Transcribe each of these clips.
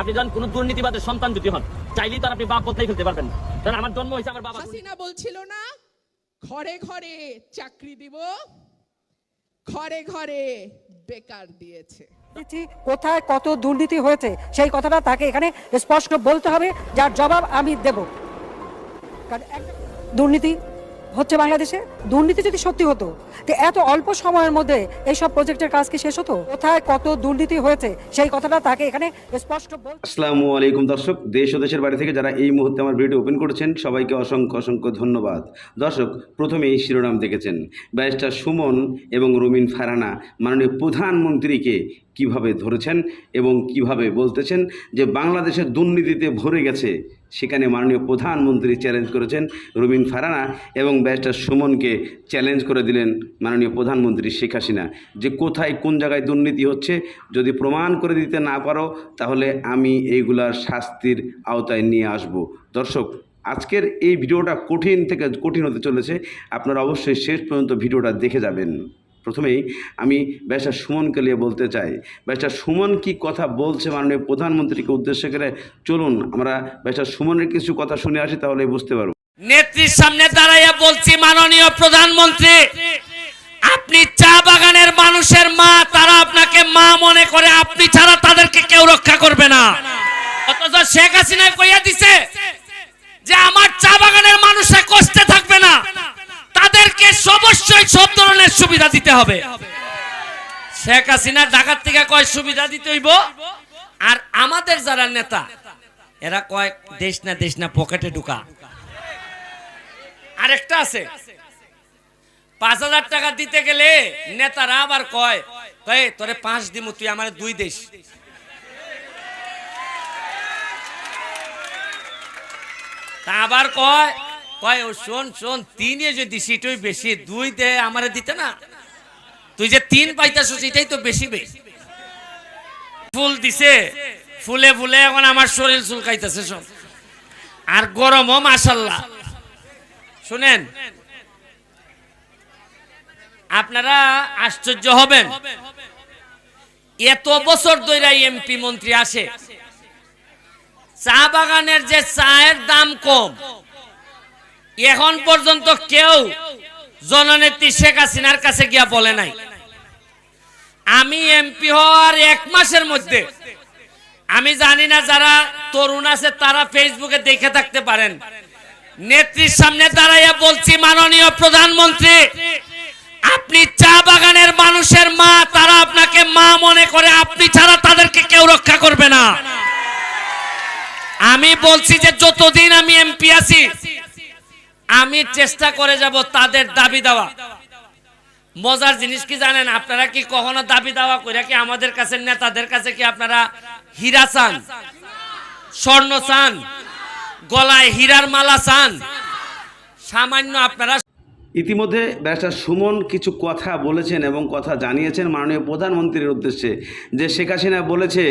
আপনি যখন কোন দুর্নীতিবাদের সন্তান যদি হন, চাইলেই তো আপনি বাপ বদলাই ফেলতে পারবেন। কারণ আমার জন্ম হয়েছে আমার বাবা। হাসিনা বলছিল না ঘরে ঘরে চাকরি দিব, ঘরে ঘরে বেকার দিয়েছে। কোথায় কত দুর্নীতি হয়েছে সেই কথাটা তাকে এখানে স্পষ্ট বলতে হবে, যার জবাব আমি দেব। কারণ দুর্নীতি হচ্ছে বাংলাদেশে, দুর্নীতি যদি সত্যি হতো তো এত অল্প সময়ের মধ্যে এইসব প্রজেক্টের কাজ কি শেষ হতো? কোথায় কত দুর্নীতি হয়েছে সেই কথাটা তাকে এখানে স্পষ্ট বলতে। আসসালামু আলাইকুম দর্শক, দেশ ও দেশের বাড়ি থেকে যারা এই মুহূর্তে আমার ভিডিও ওপেন করেছেন সবাইকে অসংখ্য অসংখ্য ধন্যবাদ। দর্শক, প্রথমেই শিরোনাম দেখেছেন, ব্যারিস্টার সুমন এবং রুমিন ফারহানা মাননীয় প্রধানমন্ত্রীকে কিভাবে ধরেছেন এবং কিভাবে বলতেছেন যে বাংলাদেশের দুর্নীতিতে ভরে গেছে। সেখানে মাননীয় প্রধানমন্ত্রী চ্যালেঞ্জ করেছেন রুমিন ফারহানা এবং ব্যারিস্টার সুমনকে চ্যালেঞ্জ করে দিলেন মাননীয় প্রধানমন্ত্রী শেখ হাসিনা যে কোথায় কোন জায়গায় দুর্নীতি হচ্ছে যদি প্রমাণ করে দিতে না পারো তাহলে আমি এইগুলার শাস্তির আওতায় নিয়ে আসব। দর্শক, আজকের এই ভিডিওটা কঠিন থেকে কঠিন হতে চলেছে, আপনারা অবশ্যই শেষ পর্যন্ত ভিডিওটা দেখে যাবেন। প্রথমেই আমি ব্যারিস্টার সুমনকে নিয়ে বলতে চাই, ব্যারিস্টার সুমন কি কথা বলছে মাননীয় প্রধানমন্ত্রীকে উদ্দেশ্য করে, চলুন আমরা ব্যারিস্টার সুমনের কিছু কথা শুনে আসি, তাহলে বুঝতে পারবো। নেত্রীর সামনে দাঁড়াইয়া বলছি, মাননীয় প্রধানমন্ত্রী, আপনি চা বাগানের মানুষের মা, তারা আপনাকে মা মনে করে, আপনি ছাড়া তাদেরকে কেউ রক্ষা করবে না। অথচ শেখ হাসিনা কইয়া দিছে যে আমার চা বাগানের মানুষরা কষ্টে থাকবে না, তাদেরকে অবশ্যই সব ধরনের সুবিধা দিতে হবে। শেখ হাসিনা ঢাকার থেকে কয় সুবিধা দিতে হইব, আর আমাদের যারা নেতা এরা কয় দেশ না পকেটে ঢুকা। আরেকটা আছে, 5,000 টাকা দিতে গেলে নেতারা আবার কয় তোরে 5 দিমু, তুই আমার 2 দেশ। তা আবার কয় ও শোন 3 যদি সিটই বেশি, 2 দে আমারে দিতে না, তুই যে 3 পাইতাছিস এটাই তো বেশি বেশি। ফুল দিছে, ফুলে ফুলে এখন আমার শরীর চুলকাইতেছে সব, আর গরমও মাশাআল্লাহ। শুনেন, আপনারা আশ্চর্য হবেন, এত বছর ধরে এমপি মন্ত্রী আসে, চা বাগানের যে চায়ের দাম কম, এখন পর্যন্ত কেউ জননেত্রী শেখ হাসিনার কাছে গিয়া বলে নাই। আমি এমপি হওয়ার 1 মাসের মধ্যে, আমি জানি না যারা তরুণ আছে তারা ফেসবুকে দেখে থাকতে পারেন, নেত্রীর সামনে দাঁড়াইয়া বলছি, মাননীয় প্রধানমন্ত্রী, আপনি চা বাগানের মানুষের মা, তারা আপনাকে মা মনে করে, আপনি ছাড়া তাদেরকে কেউ রক্ষা করবে না। আমি বলছি যে যতদিন আমি এমপি আছি আমি চেষ্টা করে যাব তাদের দাবি দেওয়া। মজার জিনিস কি জানেন, আপনারা কি কখনো দাবি দেওয়া করে কি আমাদের কাছে নেতাদের কাছে কি আপনারা হীরা চান, স্বর্ণ চান, গলায় হীরার মালা চান? সামান্য আপনারা ইতিমধ্যে ব্যারিস্টার সুমন কিছু কথা বলেছেন এবং কথা জানিয়েছেন মাননীয় প্রধানমন্ত্রীর উদ্দেশ্যে, যে শেখ হাসিনা বলেছে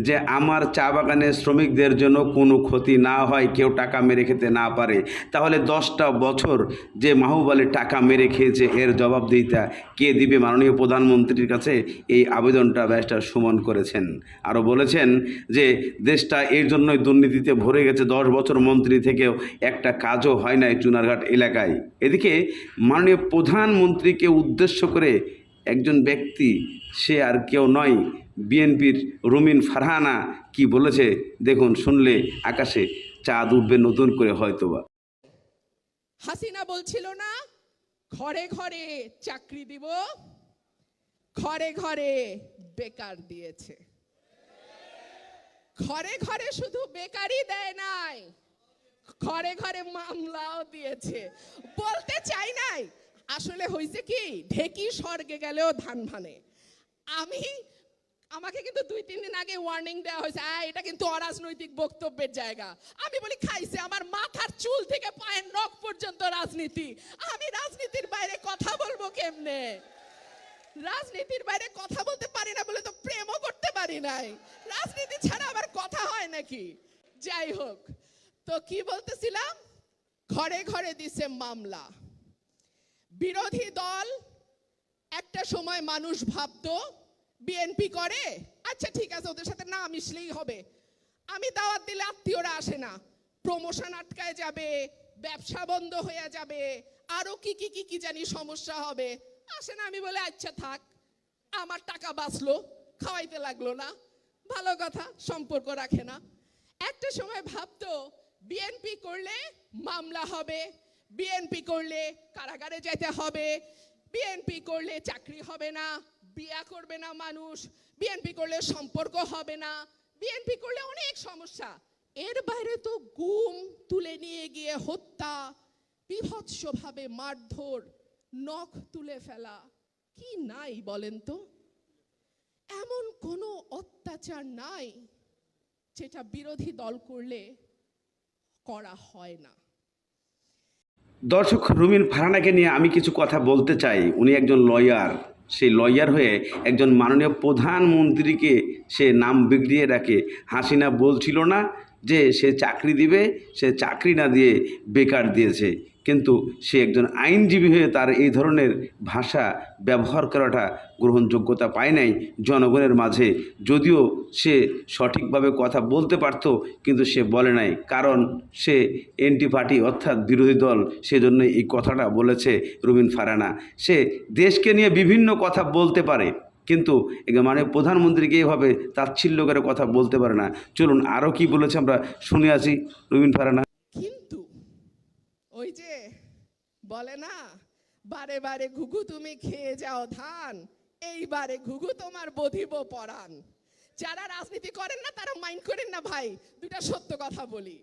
যে আমার চা বাগানের শ্রমিকদের জন্য কোনো ক্ষতি না হয়, কেউ টাকা মেরে খেতে না পারে, তাহলে 10টা বছর যে মাহবুব আলী টাকা মেরে খেয়েছে এর জবাবদিহিতা কে দিবে? মাননীয় প্রধানমন্ত্রীর কাছে এই আবেদনটা ব্যারিস্টার সুমন করেছেন। আরও বলেছেন যে দেশটা এর জন্যই দুর্নীতিতে ভরে গেছে, 10 বছর মন্ত্রী থেকেও একটা কাজও হয় নাই চুনারঘাট এলাকায়। এদিকে মাননীয় প্রধানমন্ত্রীকে উদ্দেশ্য করে একজন ব্যক্তি, সে আর কেউ নয়, বিএনপির রুমিন ফারহানা কি বলেছে দেখুন, শুনলে আকাশে চাঁদ উঠবে নতুন করে হয়তোবা। হাসিনা বলছিল না ঘরে ঘরে চাকরি দিব, ঘরে ঘরে বেকার দিয়েছে। ঘরে ঘরে শুধু বেকারই দেয় নাই, ঘরে ঘরে মামলাও দিয়েছে। বলতে চাই নাই, আসলে হয়েছে কি, ঢেকি স্বর্গে গেলেও ধান ভানে। আমাকে কিন্তু 2-3 দিন আগে ওয়ার্নিং দেওয়া হয়েছে, এটা কিন্তু অরাজনৈতিক বক্তব্যের জায়গা। আমি বলি খাইছে, আমার মাথার চুল থেকে পায়ের নখ পর্যন্ত রাজনীতি। আমি রাজনীতির বাইরে কথা বলবো কেমনে? রাজনীতির বাইরে কথা বলতে পারি না বলে তো প্রেমও করতে পারি নাই। রাজনীতি ছাড়া আবার কথা হয় নাকি? যাই হোক, তো কি বলতেছিলাম, ঘরে ঘরে দিছে মামলা। বিরোধী দল একটা সময় মানুষ ভাবতো বিএনপি করে, আচ্ছা ঠিক আছে ওদের সাথে না মিশলেই হবে। আমি দাওয়াত দিলে আত্মীয়রা আসে না, প্রমোশন আটকায় যাবে, ব্যবসা বন্ধ হয়ে যাবে, আরো কি জানি সমস্যা হবে, আসে না। আমি বলে আচ্ছা থাক, আমার টাকা বাঁচলো, খাওয়াইতে লাগলো না, ভালো কথা, সম্পর্ক রাখে না। একটা সময় ভাবতো বিএনপি করলে মামলা হবে, বিএনপি করলে কারাগারে যেতে হবে, বিএনপি করলে চাকরি হবে না, বিয়া করবে না মানুষ, বিএনপি করলে সম্পর্ক হবে না, বিএনপি করলে অনেক সমস্যা। এর বাইরে তো গুম, তুলে নিয়ে গিয়ে হত্যা, বিভৎসভাবে মারধর, নখ তুলে ফেলা, কি নাই বলেন তো? এমন কোনো অত্যাচার নাই যেটা বিরোধী দল করলে করা হয় না। দর্শক, রুমিন ফারহানাকে নিয়ে আমি কিছু কথা বলতে চাই। উনি একজন লয়ার। সেই লয়ার হয়ে একজন মাননীয় প্রধানমন্ত্রীকে সে নাম বিগড়িয়ে রাখে। হাসিনা বলছিল না যে সে চাকরি দিবে, সে চাকরি না দিয়ে বেকার দিয়েছে, কিন্তু সে একজন আইনজীবী হয়ে তার এই ধরনের ভাষা ব্যবহার করাটা গ্রহণযোগ্যতা পায় নাই জনগণের মাঝে। যদিও সে সঠিকভাবে কথা বলতে পারত, কিন্তু সে বলে নাই, কারণ সে এনটি পার্টি অর্থাৎ বিরোধী দল, সেজন্য এই কথাটা বলেছে রুমিন ফারহানা। সে দেশকে নিয়ে বিভিন্ন কথা বলতে পারে, কিন্তু মানে প্রধানমন্ত্রীকে এভাবে তাচ্ছিল্য করে কথা বলতে পারে না। চলুন আরও কি বলেছে আমরা শুনে আসি রুমিন ফারহানা। কিন্তু ওই যে বলে না, বারে বারে ঘুঘু তুমি খেয়ে যাও ধান, এইবারে ঘুঘু তোমার বধিব পরাণ। যারা রাজনীতি করেন না তারা মাইন্ড করেন না ভাই, দুটা সত্য কথা বলি।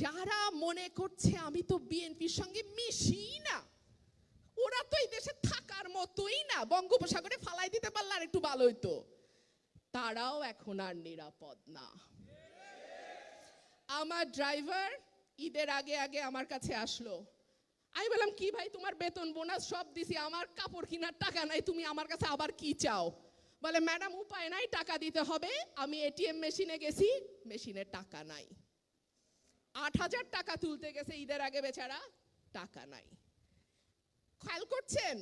যারা মনে করছে আমি তো বিএনপির সঙ্গে মিশি না, ওরা তো এই দেশে থাকার মতোই না, বঙ্গোপসাগরে ফালাই দিতে পারলে আর একটু ভালো হইতো, তারাও এখন আর নিরাপদ না। আমার ড্রাইভার ঈদের আগে আগে আমার কাছে আসলো। আমি বললাম কি ভাই, তোমার বেতন বোনাস সব দিছি, আমার কাপড় কেনার টাকা নাই, তুমি আমার কাছে আবার কি চাও? বলে ম্যাডাম উপায় নাই, টাকা দিতে হবে। আমি এটিএম মেশিনে গেছি, মেশিনে টাকা নাই। ৮,০০০ টাকা তুলতে গেছে ঈদের আগে, বেচারা টাকা নাই। খেয়াল করছেন,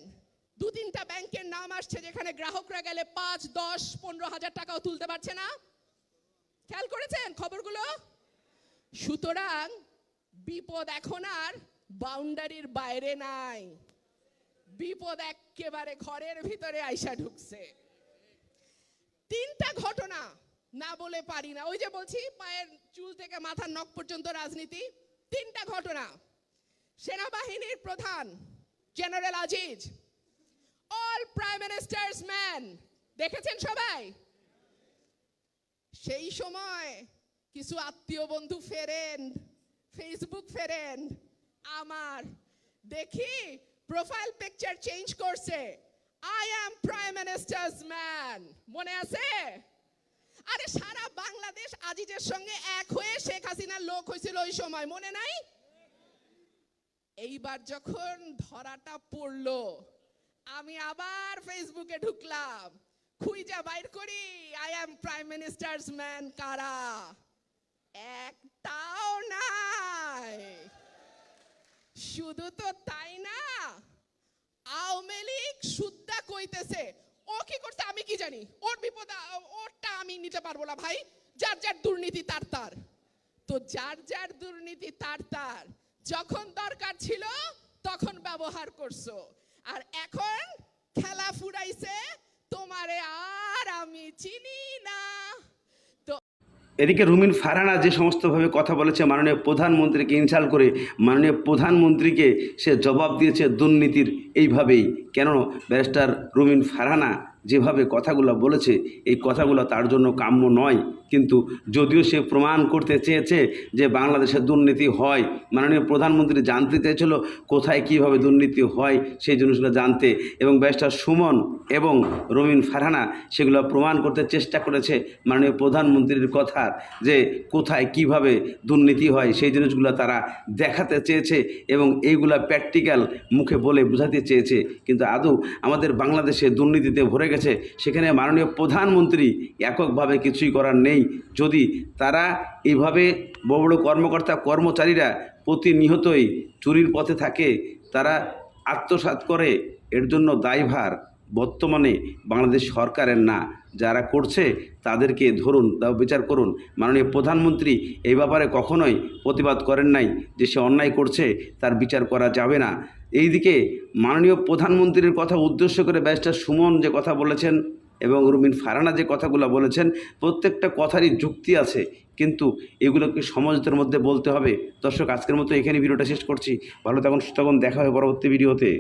২-৩টা ব্যাংকের নাম আসছে যেখানে গ্রাহকরা গেলে ৫, ১০, ১৫,০০০ টাকাও তুলতে পারছে না। খেয়াল করেছেন খবরগুলো? সুতরাং বিপদ এখন আর বাউন্ডারির বাইরে নাই, বিপদ একেবারে ঘরের ভিতরে আইসা ঢুকছে। ৩টা ঘটনা না বলে পারি না, ওই যে বলছি পায়ের চুল থেকে মাথার নখ পর্যন্ত রাজনীতি। ৩টা ঘটনা। সেনাবাহিনীর প্রধান general Aziz, all prime ministers man, দেখেছেন সবাই? সেই সময় কিছু আত্মীয় বন্ধু ফেরেন, ফেসবুক ফেরেন আমার, দেখি প্রোফাইল পিকচার চেঞ্জ করছে, I am prime ministers man, মনে আছে? আরে সারা বাংলাদেশ আজিজের সঙ্গে এক হয়ে শেখ হাসিনার লোক হয়েছিল ওই সময়, মনে নাই? এইবার যখন ধরাটা পড়লো, আমি আবার ফেসবুকে ঢুকলাম, খুঁজা বাইর করি I am prime ministers man কারা, একটাও নাই। শুধু তো তাই না, আওয়ামী লীগ সুদ্ধা কইতেছে, ও কি করছে আমি কি জানি, ওর বিপদ ওরটা আমি নিতে পারবো না ভাই, যার যার দুর্নীতি তার তার। তো যার যার দুর্নীতি তার তার, যখন দরকার ছিল তখন ব্যবহার করছো, আর এখন খেলা ফুরাইছে, তোমারে আর আমি চিনি না। এদিকে রুমিন ফারহানা যে সমস্তভাবে কথা বলেছে মাননীয় প্রধানমন্ত্রীকে ইনসাল্ট করে, মাননীয় প্রধানমন্ত্রীকে সে জবাব দিয়েছে দুর্নীতির এইভাবেই। কেন ব্যারিস্টার রুমিন ফারহানা যেভাবে কথাগুলো বলেছে, এই কথাগুলো তার জন্য কাম্য নয়। কিন্তু যদিও সে প্রমাণ করতে চেয়েছে যে বাংলাদেশে দুর্নীতি হয়, মাননীয় প্রধানমন্ত্রী জানতে চেয়েছিল কোথায় কীভাবে দুর্নীতি হয়, সেই জিনিসগুলো জানতে, এবং ব্যারিস্টার সুমন এবং রুমিন ফারহানা সেগুলো প্রমাণ করতে চেষ্টা করেছে মাননীয় প্রধানমন্ত্রীর কথার, যে কোথায় কিভাবে দুর্নীতি হয় সেই জিনিসগুলো তারা দেখাতে চেয়েছে এবং এইগুলা প্র্যাকটিক্যাল মুখে বলে বোঝাতে চেয়েছে। কিন্তু আদৌ আমাদের বাংলাদেশে দুর্নীতিতে ভরে গেছে, সেখানে মাননীয় প্রধানমন্ত্রী এককভাবে কিছুই করার নেই। যদি তারা এইভাবে বড় বড় কর্মকর্তা কর্মচারীরা প্রতিনিয়তই চুরির পথে থাকে, তারা আত্মসাৎ করে, এর জন্য দায়ভার বর্তমানে বাংলাদেশ সরকারের না, যারা করছে তাদেরকে ধরুন, তাও বিচার করুন। মাননীয় প্রধানমন্ত্রী এই ব্যাপারে কখনোই প্রতিবাদ করেন নাই যে সে অন্যায় করছে, তার বিচার করা যাবে না। এইদিকে মাননীয় প্রধানমন্ত্রীর কথা উদ্দেশ্য করে ব্যারিস্টার সুমন যে কথা বলেছেন এবং রুমিন ফারহানা যে কথাগুলো বলেছেন, প্রত্যেকটা কথারই যুক্তি আছে, কিন্তু এগুলোকে সমাজের মধ্যে বলতে হবে। দর্শক, আজকের মতো এখানে ভিডিওটা শেষ করছি। ভালো থাকুন, সুস্থ থাকুন, দেখা হবে পরবর্তী ভিডিওতে।